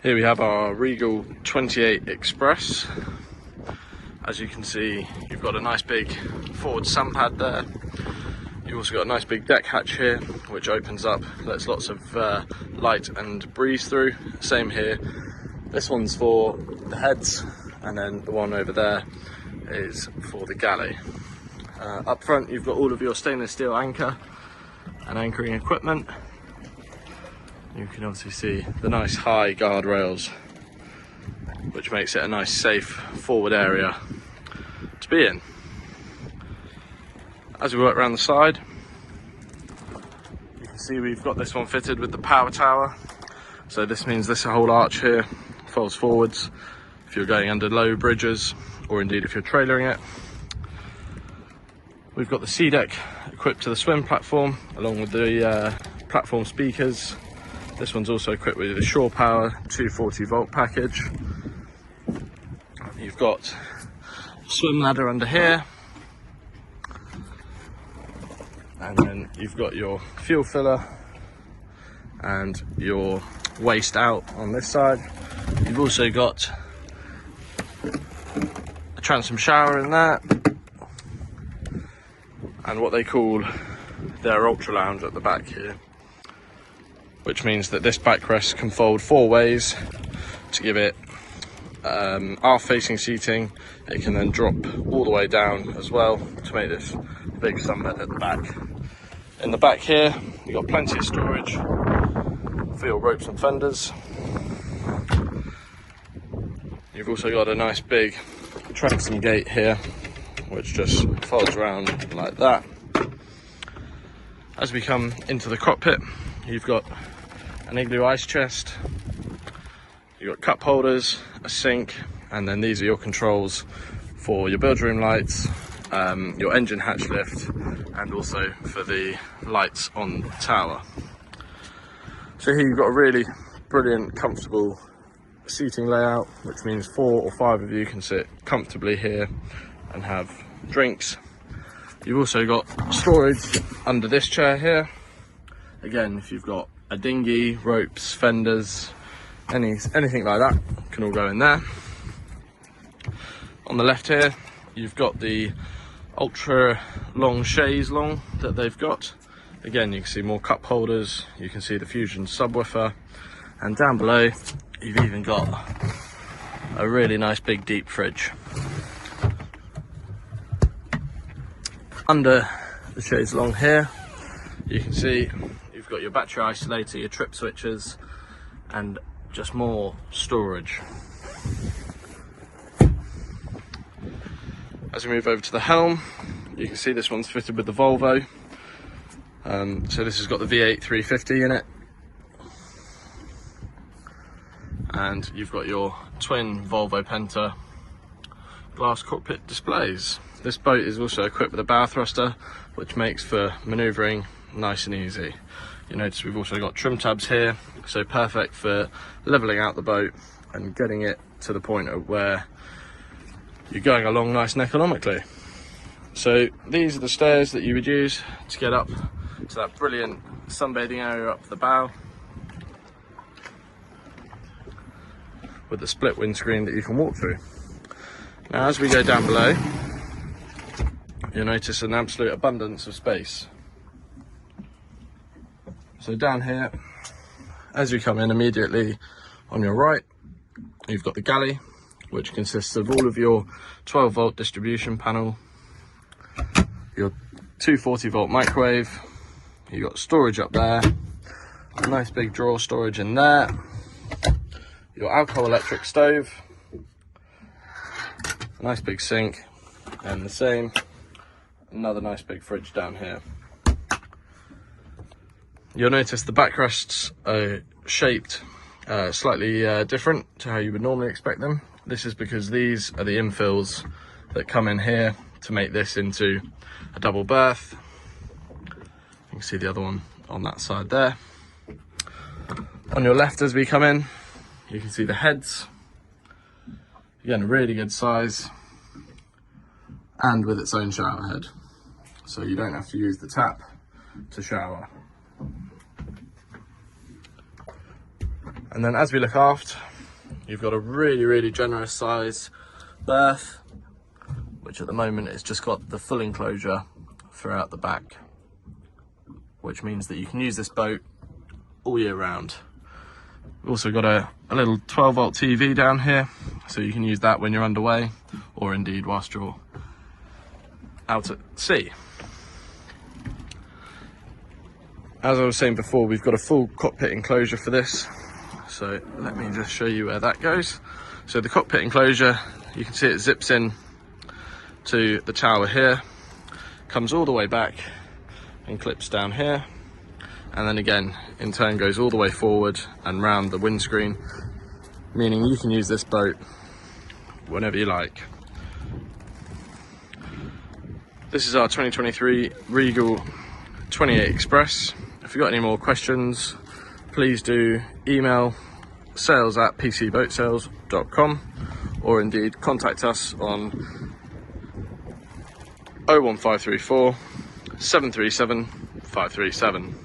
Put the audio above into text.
Here we have our Regal 28 Express. As you can see, you've got a nice big forward sun pad there. You've also got a nice big deck hatch here, which opens up, lets lots of light and breeze through. Same here. This one's for the heads, and then the one over there is for the galley. Up front, you've got all of your stainless steel anchor and anchoring equipment. You can obviously see the nice high guardrails, which makes it a nice safe forward area to be in. As we work around the side, you can see we've got this one fitted with the power tower. So this means this whole arch here folds forwards if you're going under low bridges, or indeed if you're trailering it. We've got the sea deck equipped to the swim platform, along with the platform speakers. This one's also equipped with a shore power 240 volt package. You've got a swim ladder under here, and then you've got your fuel filler and your waste out on this side. You've also got a transom shower in there, and what they call their ultra lounge at the back here, which means that this backrest can fold 4 ways to give it aft facing seating. It can then drop all the way down as well to make this big sunbed at the back. In the back here, you've got plenty of storage for your ropes and fenders. You've also got a nice big transom gate here, which just folds around like that. As we come into the cockpit, you've got an igloo ice chest, you've got cup holders, a sink, and then these are your controls for your bilge room lights, your engine hatch lift, and also for the lights on the tower. So here you've got a really brilliant, comfortable seating layout, which means 4 or 5 of you can sit comfortably here and have drinks. You've also got storage under this chair here. Again, if you've got a dinghy, ropes, fenders, anything like that can all go in there. On the left here, you've got the ultra long chaise long that they've got. Again, you can see more cup holders, you can see the Fusion subwoofer, and down below you've even got a really nice big deep fridge. Under the chaise long here, you can see you've got your battery isolator, your trip switches, and just more storage. As we move over to the Helm, you can see this one's fitted with the Volvo. So this has got the V8 350 in it, and you've got your twin Volvo Penta glass cockpit displays. This boat is also equipped with a bow thruster, which makes for manoeuvring nice and easy. You notice we've also got trim tabs here, so perfect for levelling out the boat and getting it to the point of where you're going along nice and economically. So these are the stairs that you would use to get up to that brilliant sunbathing area up the bow, with the split windscreen that you can walk through. Now as we go down below, you'll notice an absolute abundance of space. So down here, as you come in immediately on your right, you've got the galley, which consists of all of your 12 volt distribution panel, your 240 volt microwave, you've got storage up there, a nice big drawer storage in there, your alcohol electric stove, a nice big sink, and the same, another nice big fridge down here. You'll notice the backrests are shaped slightly different to how you would normally expect them. This is because these are the infills that come in here to make this into a double berth. You can see the other one on that side there. On your left as we come in, you can see the heads. Again, a really good size, and with its own shower head, so you don't have to use the tap to shower. And then as we look aft, you've got a really generous size berth, which at the moment has just got the full enclosure throughout the back, which means that you can use this boat all year round. We've also got a little 12-volt TV down here, so you can use that when you're underway, or indeed whilst you're out at sea. As I was saying before, we've got a full cockpit enclosure for this, so let me just show you where that goes. So the cockpit enclosure, you can see it zips in to the tower here, comes all the way back and clips down here, and then again in turn goes all the way forward and round the windscreen, meaning you can use this boat whenever you like. This is our 2023 Regal 28 Express. If you've got any more questions, please do email sales@pcboatsales.com, or indeed contact us on 01534 737 537.